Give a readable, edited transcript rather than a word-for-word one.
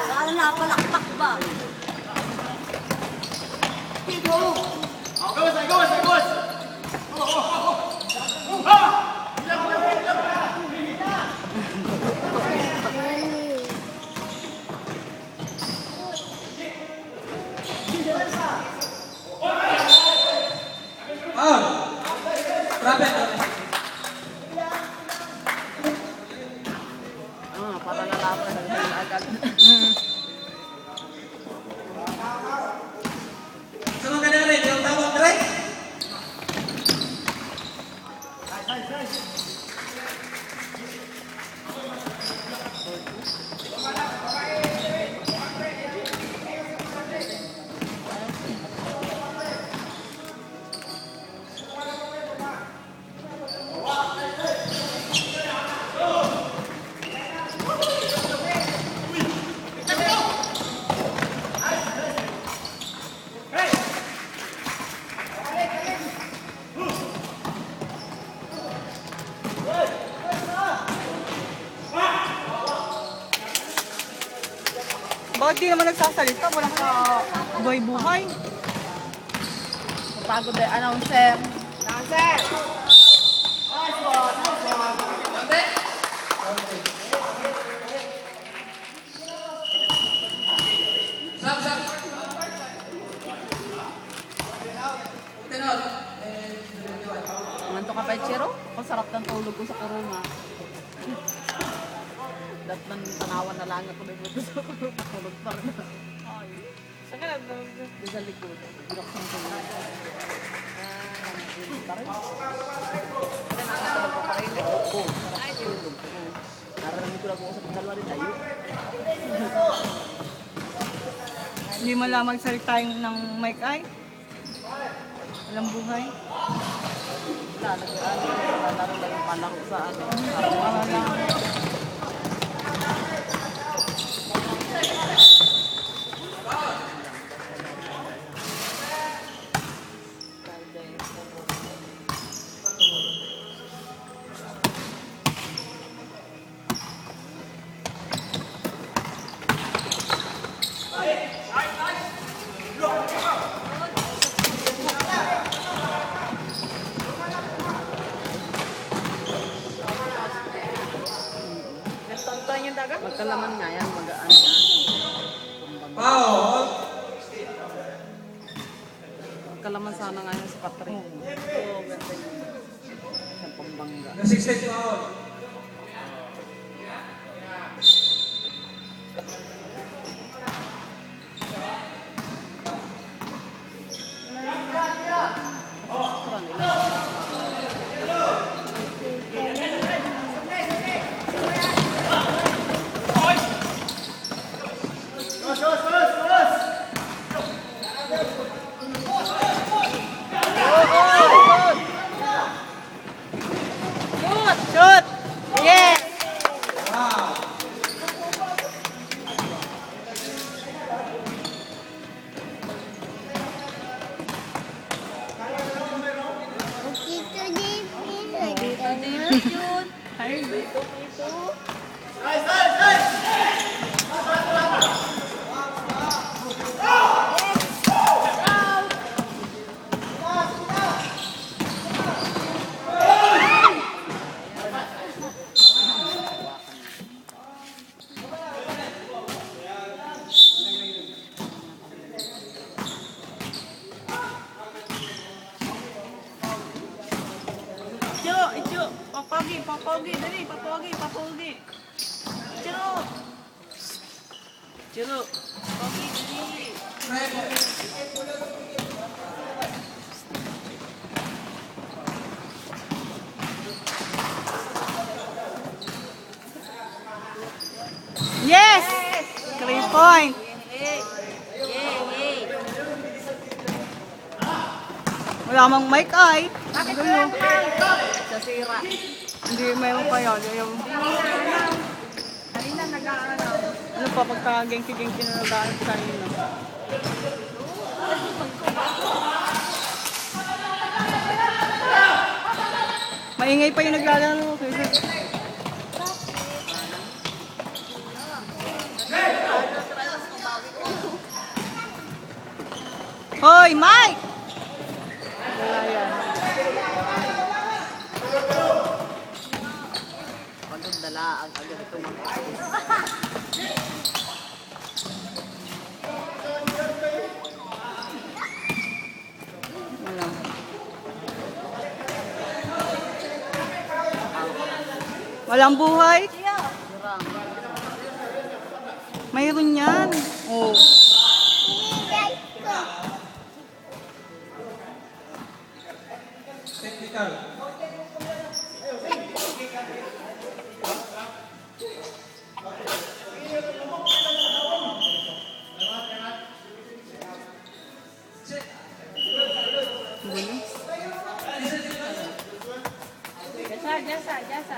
Lalo na palakpak ba? Para nalaman agad. Sama ka na rin, yung tawag na rin. Bakit di naman nagsasalita? Walang buhay-buhay. Pagod eh, announcer. Announcer! Manto ka pa, Chiro? Ang sarap ng tulog ko sa kuruma. Dat man tanawan na lang ako dito sa kuruma. Tulog pa rin. Saan ka lang? Doon sa likod. Binuksan ko na. Sarap ko pa rin. Oo, sarap ko tulog. Nararamid ko lang ako sa dalawa rin tayo. Hindi mo lang magsalita ng mic ay? Walang buhay? Wala, naglalaro lang yung palaro sa ano. Magkalaman nga yan, magaan yan. Paul! Magkalaman sana nga yan sa Patri. Oo, ganda yun. Sa Pampanga. Na-16 Paul. Shoot! Yes! Wow! Ay, Icho! Papogi! Dali! Papogi! Chiro! Papogi, dali! Yes! 3 point! Wala mang mic ay. Bakit wala mic? Sa sira. Hindi mayroon pa yun. Yung pa pagka gengki-gengki na nagdaan sa kanina. Maingay pa yung naglalaro. Hoy, Mike! Wala yan. Pagdala ang agad ito mga Wala. Walang buhay? Durang. Mayroon yan. Oh. Technical. Jasa.